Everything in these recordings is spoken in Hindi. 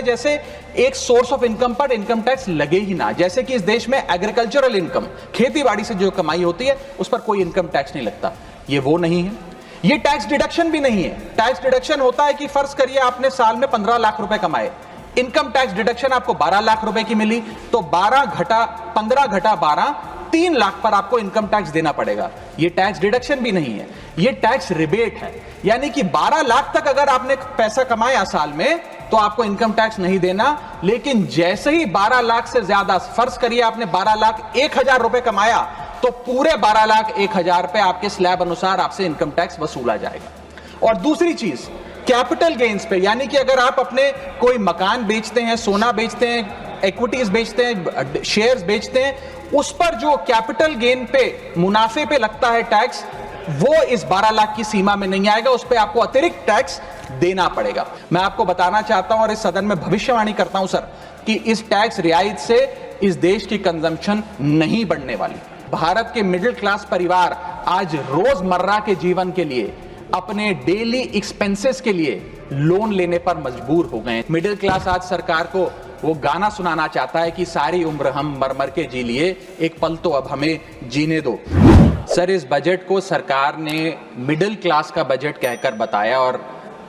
जैसे एक सोर्स ऑफ इनकम पर इनकम टैक्स लगे ही ना। जैसे कि इस देश में एग्रीकल्चरल इनकम, खेती बाड़ी से जो कमाई होती है उस पर कोई इनकम टैक्स नहीं लगता। ये वो नहीं है। ये टैक्स डिडक्शन भी नहीं है। टैक्स डिडक्शन होता है कि फर्ज करिए आपने साल में 15 लाख रुपए कमाए, इनकम टैक्स डिडक्शन आपको 12 लाख रुपए की मिली, तो 15 घटा 12, 3 लाख पर आपको इनकम टैक्स देना पड़ेगा। ये टैक्स डिडक्शन भी नहीं है, ये टैक्स रिबेट है। यानी कि 12 लाख तक अगर आपने पैसा कमाया साल में तो आपको इनकम टैक्स नहीं देना, लेकिन जैसे ही 12 लाख से ज्यादा, फर्ज करिए आपने 12 लाख 1,000 रुपए कमाया, तो पूरे 12 लाख 1,000 पे आपके स्लैब अनुसार आपसे इनकम टैक्स वसूला जाएगा। और दूसरी चीज, कैपिटल गेन्स पे, यानी कि अगर आप अपने कोई मकान बेचते हैं, सोना बेचते हैं, इक्विटीज बेचते हैं, शेयर्स बेचते हैं, उस पर जो कैपिटल गेन पे, मुनाफे पे लगता है टैक्स, वो इस 12 लाख की सीमा में नहीं आएगा। उस पे आपको अतिरिक्त टैक्स देना पड़ेगा। मैं आपको बताना चाहता हूं और इस सदन में भविष्यवाणी करता हूं सर, कि इस टैक्स रियायत से इस देश की कंजम्पशन नहीं बढ़ने वाली। भारत के मिडिल क्लास परिवार आज रोजमर्रा के जीवन के लिए, अपने डेली एक्सपेंसेस के लिए लोन लेने पर मजबूर हो गए। मिडिल क्लास आज सरकार को वो गाना सुनाना चाहता है कि सारी उम्र हम मर मर के जी लिए, एक पल तो अब हमें जीने दो। सर, इस बजट को सरकार ने मिडिल क्लास का बजट कहकर बताया और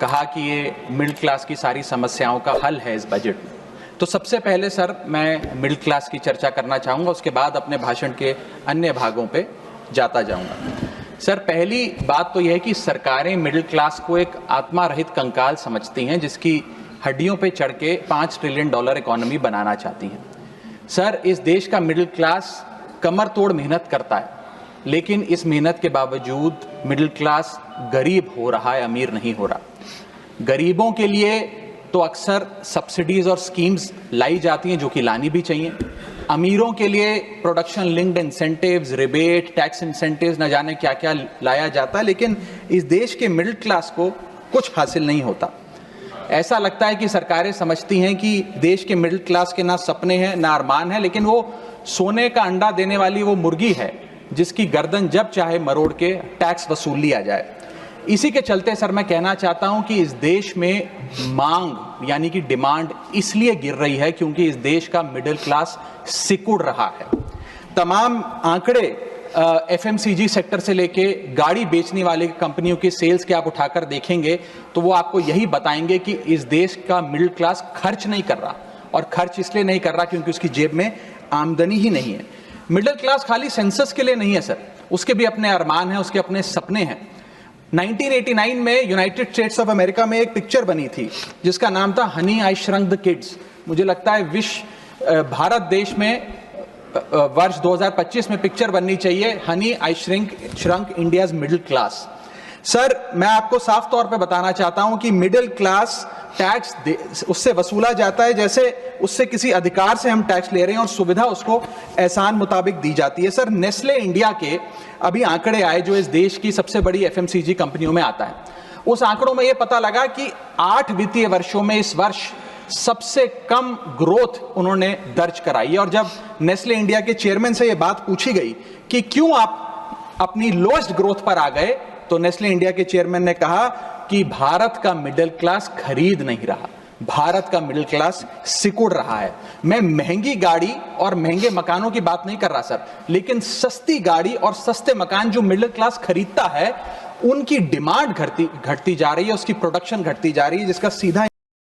कहा कि ये मिडिल क्लास की सारी समस्याओं का हल है इस बजट में। तो सबसे पहले सर मैं मिडिल क्लास की चर्चा करना चाहूँगा, उसके बाद अपने भाषण के अन्य भागों पे जाता जाऊँगा। सर, पहली बात तो यह है कि सरकारें मिडिल क्लास को एक आत्मा रहित कंकाल समझती हैं, जिसकी हड्डियों पे चढ़ के $5 ट्रिलियन इकोनॉमी बनाना चाहती हैं। सर, इस देश का मिडिल क्लास कमर तोड़ मेहनत करता है, लेकिन इस मेहनत के बावजूद मिडिल क्लास गरीब हो रहा है, अमीर नहीं हो रहा। गरीबों के लिए तो अक्सर सब्सिडीज और स्कीम्स लाई जाती हैं, जो कि लानी भी चाहिए। अमीरों के लिए production linked incentives, rebate, tax incentives, न जाने क्या क्या लाया जाता है, लेकिन इस देश के मिडिल क्लास को कुछ हासिल नहीं होता। ऐसा लगता है कि सरकारें समझती हैं कि देश के मिडिल क्लास के ना सपने हैं ना अरमान है, लेकिन वो सोने का अंडा देने वाली वो मुर्गी है जिसकी गर्दन जब चाहे मरोड़ के टैक्स वसूल लिया जाए। इसी के चलते सर मैं कहना चाहता हूं कि इस देश में मांग यानी कि डिमांड इसलिए गिर रही है क्योंकि इस देश का मिडिल क्लास सिकुड़ रहा है। तमाम आंकड़े एफएमसीजी सेक्टर से लेके गाड़ी बेचने वाली कंपनियों की सेल्स के आप उठाकर देखेंगे तो वो आपको यही बताएंगे कि इस देश का मिडिल क्लास खर्च नहीं कर रहा, और खर्च इसलिए नहीं कर रहा क्योंकि उसकी जेब में आमदनी ही नहीं है। मिडिल क्लास खाली सेंसस के लिए नहीं है सर, उसके भी अपने अरमान हैं, उसके अपने सपने हैं। 1989 में यूनाइटेड स्टेट्स ऑफ अमेरिका में एक पिक्चर बनी थी जिसका नाम था Honey I shrunk the kids. मुझे लगता है भारत देश में वर्ष 2025 में पिक्चर बननी चाहिए, honey I shrunk India's middle class. Sir, मैं आपको साफ तौर पे बताना चाहता हूं कि मिडिल क्लास टैक्स उससे वसूला जाता है जैसे उससे किसी अधिकार से हम टैक्स ले रहे हैं और सुविधा उसको एहसान मुताबिक दी जाती है। सर, नेस्ले इंडिया के अभी आंकड़े आए जो इस देश की सबसे बड़ी एफएमसीजी कंपनियों में आता है। उस आंकड़ों में यह पता लगा कि 8 वित्तीय वर्षों में इस वर्ष सबसे कम ग्रोथ उन्होंने दर्ज कराई। और जब नेस्ले इंडिया के चेयरमैन से यह बात पूछी गई कि क्यों आप अपनी लोएस्ट ग्रोथ पर आ गए, तो नेस्ले इंडिया के चेयरमैन ने कहा कि भारत का मिडिल क्लास खरीद नहीं रहा, भारत का मिडिल क्लास सिकुड़ रहा है। मैं महंगी गाड़ी और महंगे मकानों की बात नहीं कर रहा सर, लेकिन सस्ती गाड़ी और सस्ते मकान जो मिडिल क्लास खरीदता है उनकी डिमांड घटती जा रही है, उसकी प्रोडक्शन घटती जा रही है, जिसका सीधा